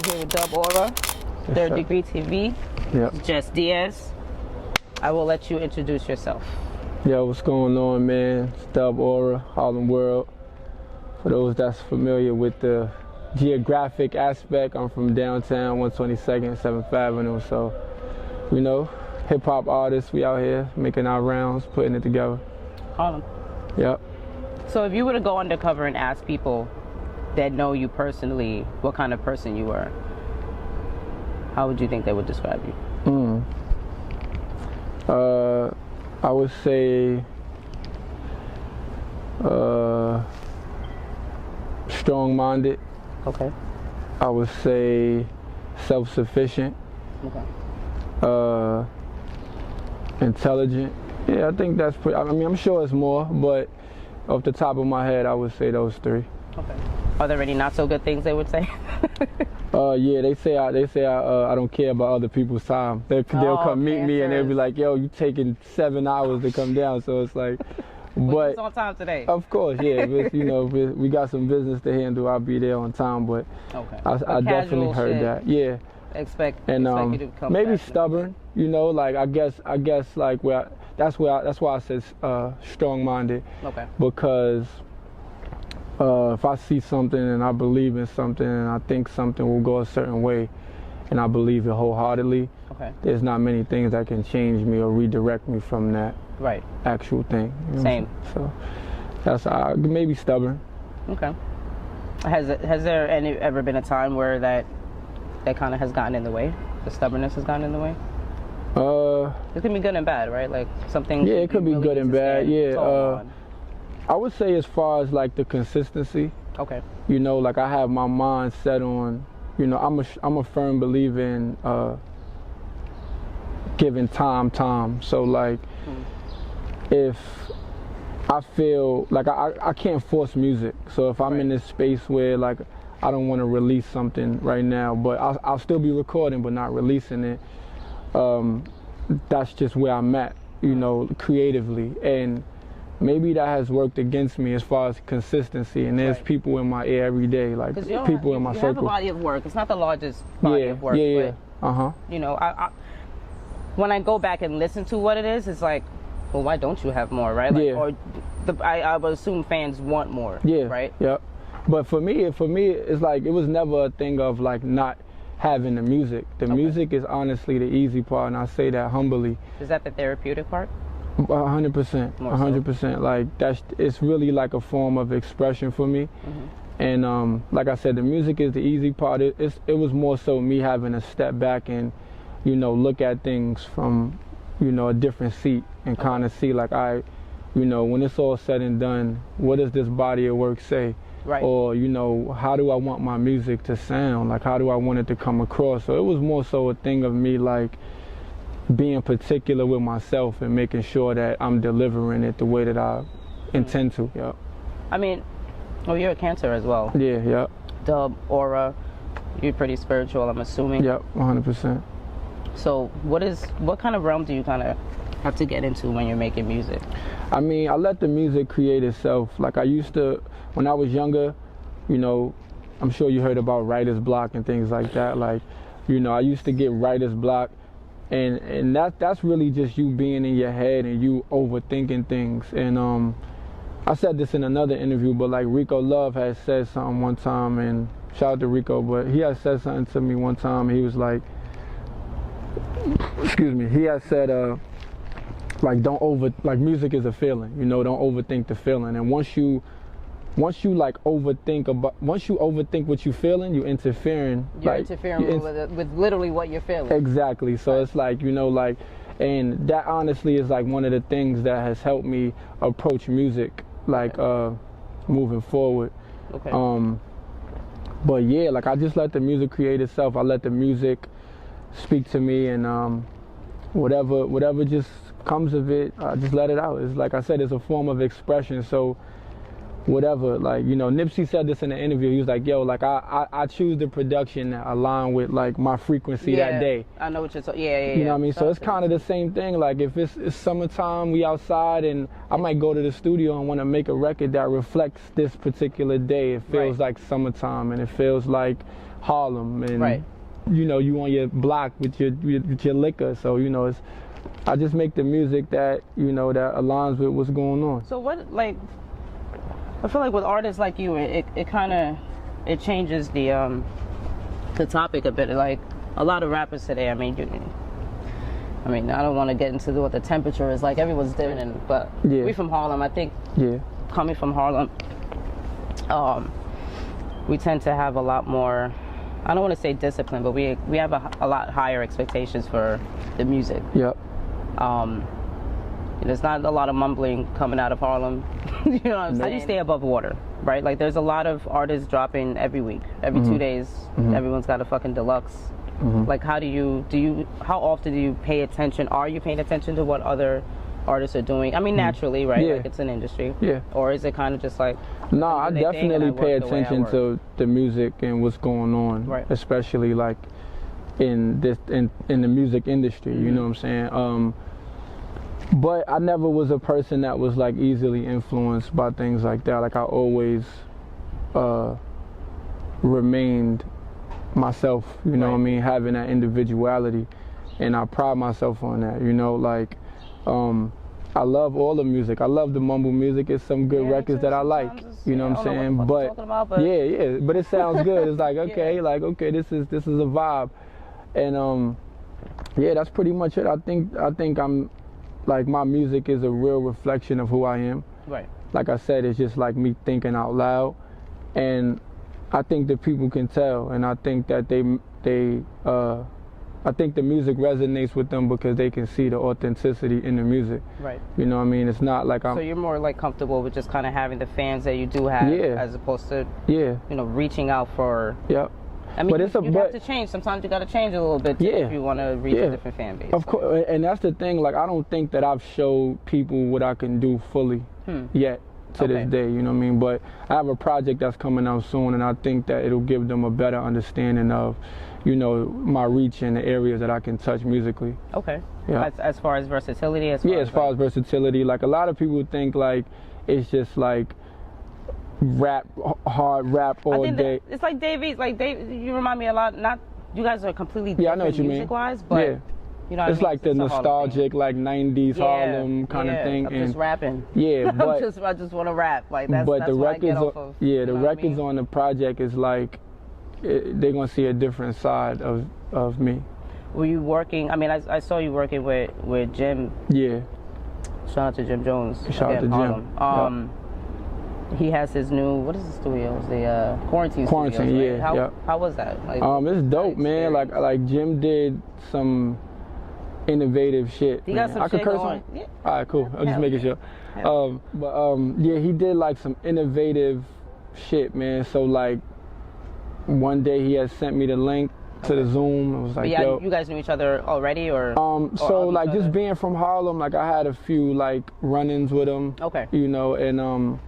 here with Dub Aura, Third Degree TV. Yep. Jess Diaz. I will let you introduce yourself. Yo, what's going on, man? It's Dub Aura, Harlem World. For those that's familiar with the geographic aspect, I'm from downtown, 122nd, 7th Avenue. So, you know, hip hop artists, we out here making our rounds, putting it together. Harlem. Yep. So if you were to go undercover and ask people that know you personally what kind of person you were, how would you think they would describe you? I would say strong-minded. Okay. I would say self-sufficient. Okay. Intelligent. Yeah, I think that's pretty. I mean, I'm sure it's more, but off the top of my head, I would say those three. Okay. Are there any not so good things they would say? Yeah, they say I don't care about other people's time. They'll come meet me and they'll be like, "Yo, you taking 7 hours to come down." So it's like, but it's on time today. Of course, yeah. If it's, you know, if we got some business to handle, I'll be there on time. But okay. I definitely heard that. Yeah. Expect and you to come maybe stubborn. You know, like I guess like that's why I said strong-minded. Okay. Because if I see something and I believe in something and I think something will go a certain way and I believe it wholeheartedly, okay, there's not many things that can change me or redirect me from that actual thing. You know? Same. So that's maybe stubborn. Okay. Has there ever been a time where that kind of has gotten in the way? The stubbornness has gotten in the way? It can be good and bad, right? Like something. Yeah, it could be really good and bad. Yeah. I would say as far as like the consistency. Okay. You know, like I have my mind set on, you know, I'm a firm believer in giving time. So like if I feel like I can't force music. So if I'm in this space where like I don't want to release something right now, but I'll still be recording but not releasing it. That's just where I'm at, you know, creatively. And maybe that has worked against me as far as consistency. And there's people in my ear every day, like people in my circle. You have a body of work. It's not the largest body of work. But, you know, I when I go back and listen to what it is, it's like, well, why don't you have more, right? Like, or I would assume fans want more, right? Yeah. But for me, it's like it was never a thing of like not having the music. The music is honestly the easy part, and I say that humbly. Is that the therapeutic part? 100%. 100%. Like it's really like a form of expression for me. And like I said, the music is the easy part. It was more so me having to step back and, you know, look at things from, you know, a different seat and kind of see like you know, when it's all said and done, what does this body of work say? Right. Or, you know, how do I want my music to sound? Like, how do I want it to come across? So it was more so a thing of me, like, being particular with myself and making sure that I'm delivering it the way that I intend to. Yeah. I mean, well, you're a Cancer as well. Yeah. Dub, Aura, you're pretty spiritual, I'm assuming. Yep, 100%. So what kind of realm do you kind of have to get into when you're making music? I mean, I let the music create itself. Like I used to, when I was younger, you know, I'm sure you heard about writer's block and things like that. Like, you know, I used to get writer's block, and that's really just you being in your head and you overthinking things. And I said this in another interview, but like Rico Love had said something one time, and shout out to Rico, but he had said something to me one time. He was like, excuse me, he had said, like music is a feeling, you know, don't overthink the feeling. And once you overthink what you're feeling, you're interfering. You're interfering with literally what you're feeling. Exactly. So it's like, you know, like, and that honestly is like one of the things that has helped me approach music, like moving forward. Okay. But yeah, like I just let the music create itself. I let the music speak to me, and whatever just comes of it, I just let it out. It's like I said, it's a form of expression. So whatever, like, you know, Nipsey said this in the interview. He was like, yo, like I choose the production that align with like my frequency that day. I know what you're talking. Yeah. You know what I mean? So it's kind of the same thing. Like if it's summertime, we outside, and I might go to the studio and want to make a record that reflects this particular day. It feels like summertime, and it feels like Harlem, and right. you know, you on your block with your liquor. So you know, I just make the music that, you know, that aligns with what's going on. So what, like, I feel like with artists like you, it kind of, it changes the topic a bit. Like a lot of rappers today, I mean, I don't want to get into what the temperature is like. Everyone's different, but we from Harlem. I think coming from Harlem, we tend to have a lot more, I don't want to say discipline, but we have a lot higher expectations for the music. Yep. There's not a lot of mumbling coming out of Harlem. You know what I'm saying? How do you stay above water, right? Like there's a lot of artists dropping every week, every 2 days. Everyone's got a fucking deluxe. Like how often do you pay attention? Are you paying attention to what other artists are doing? I mean, naturally, right? Like it's an industry. Yeah. Or is it kind of just like? No, I definitely pay attention to the music and what's going on, right? Especially like in the music industry. You know what I'm saying? But I never was a person that was like easily influenced by things like that. Like I always remained myself, you know what I mean, having that individuality, and I pride myself on that, you know, like I love all the music. I love the mumble music. It's some good records that I like, you know what I'm saying? But but it sounds good. It's like okay, this is a vibe. And that's pretty much it. I think I'm like, my music is a real reflection of who I am. Right. Like I said, it's just like me thinking out loud, and I think that people can tell, and I think that I think the music resonates with them because they can see the authenticity in the music. Right. You know what I mean? It's not like I'm... So you're more like comfortable with just kind of having the fans that you do have, as opposed to, you know, reaching out for... Yep. I mean, you have to change. Sometimes you got to change a little bit if you want to reach a different fan base. Of course, and that's the thing. Like, I don't think that I've showed people what I can do fully yet to this day. You know what I mean? But I have a project that's coming out soon, and I think that it'll give them a better understanding of, you know, my reach in the areas that I can touch musically. Okay. Yeah. As far as versatility, as far as versatility, like a lot of people think like it's just like rap, hard rap all day. It's like Dave East. Like you remind me a lot. Not you guys are completely different I know what you music-wise, but you know, it's like the nostalgic, like '90s Harlem kind of thing. I'm just rapping. Yeah, but I just want to rap. Like that's the what records. I get off of, the records on the project is like they're gonna see a different side of me. Were you working? I mean, I saw you working with Jim. Yeah. Shout out to Jim Jones. Shout out to Jim. He has his new, what is the studio? It's the Quarantine Studios, right? How was that? Like, it's dope, man. Like Jim did some innovative shit. He got some shit going. Yeah. All right, cool. I'm just making sure. He did like some innovative shit, man. So like one day he had sent me the link to the Zoom. It was like, yo, you guys knew each other already, or? So like just being from Harlem, like I had a few like run-ins with him. Okay. You know, and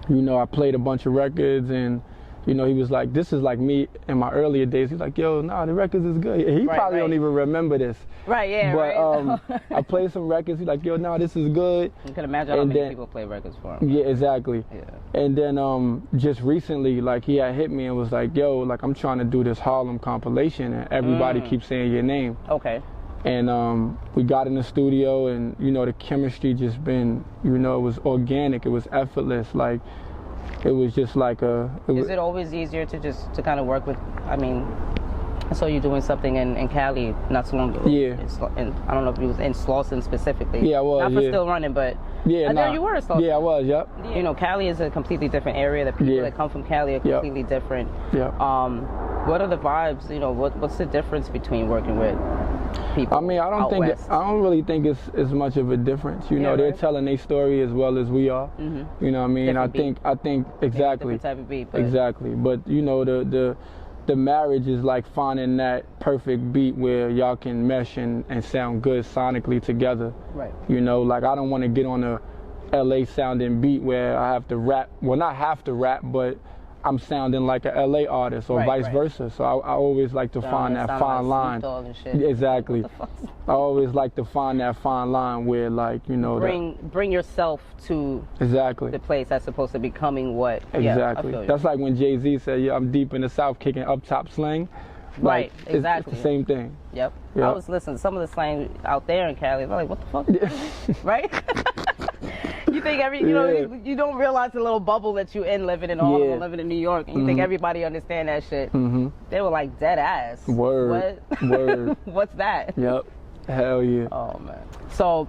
you know, I played a bunch of records, and you know, he was like, this is like me in my earlier days. He's like, yo, nah, the records is good. He probably don't even remember this. Right, yeah, but, I played some records. He's like, yo, nah, this is good. You can imagine how many people play records for him. Yeah, exactly. Yeah. And then just recently, like, he had hit me and was like, yo, like, I'm trying to do this Harlem compilation, and everybody keeps saying your name. Okay. And we got in the studio, and you know, the chemistry just been, you know, it was organic, it was effortless, like it was just like Is it always easier to kind of work with? I mean, I saw you doing something in Cali not so long ago. Yeah. And I don't know if you was in Slauson specifically. Yeah, I was. Not for Still Running, but there you were in Slauson. Yeah, I was. Yep. You know, Cali is a completely different area. The people that come from Cali are completely different. Yeah. What are the vibes? You know, what's the difference between working with people? I mean, I don't really think it's as much of a difference. You know, they're telling their story as well as we are. You know what I mean? Different I think exactly. Different type of beat. Exactly. But you know, the marriage is like finding that perfect beat where y'all can mesh and sound good sonically together. Right. You know, like I don't want to get on a LA sounding beat where I have to rap. Well, not have to rap, but I'm sounding like a LA artist or vice versa. So I always like to find that fine line. Exactly. I always like to find that fine line where, like, you know, bring yourself to the place that's supposed to be becoming what. Exactly. Yeah, that's like when Jay-Z said, "Yeah, I'm deep in the South kicking up top slang." Right, like, exactly. It's the same thing. Yep. I was listening to some of the slang out there in Cali. I'm like, what the fuck? Right? You think you don't realize the little bubble that you in living in Harlem, living in New York, and you think everybody understand that shit. They were like, dead ass. Word. What? Word. What's that? Yep. Hell yeah. Oh man. So,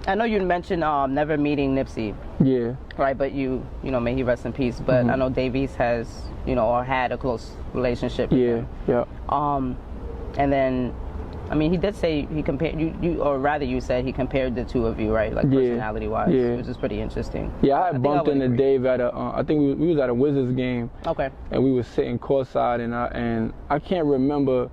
I know you mentioned never meeting Nipsey. Yeah. Right, but you know, may he rest in peace. But I know Dave East has, you know, or had a close relationship with him. Yeah. And then, I mean, he did say he compared you, or rather, you said he compared the two of you, right? Like personality-wise, which is pretty interesting. Yeah, I bumped into Dave at I think we was at a Wizards game. Okay. And we was sitting courtside, and I can't remember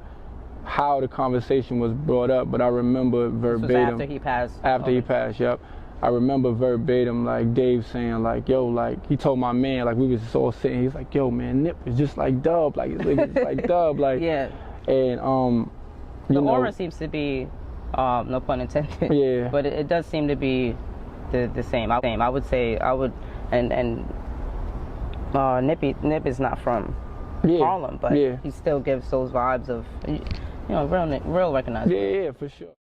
how the conversation was brought up, but I remember verbatim. This was after he passed. After he passed, yep. I remember verbatim, like, Dave saying, like, yo, like, he told my man, like, we was just all sitting, he's like, yo, man, Nip is just like Dub, like, it's like Dub, like. Yeah. And, the aura seems to be, no pun intended. Yeah. But it does seem to be the same. I would say, and Nip is not from Harlem, but he still gives those vibes of, you know, real recognizable. Yeah, for sure.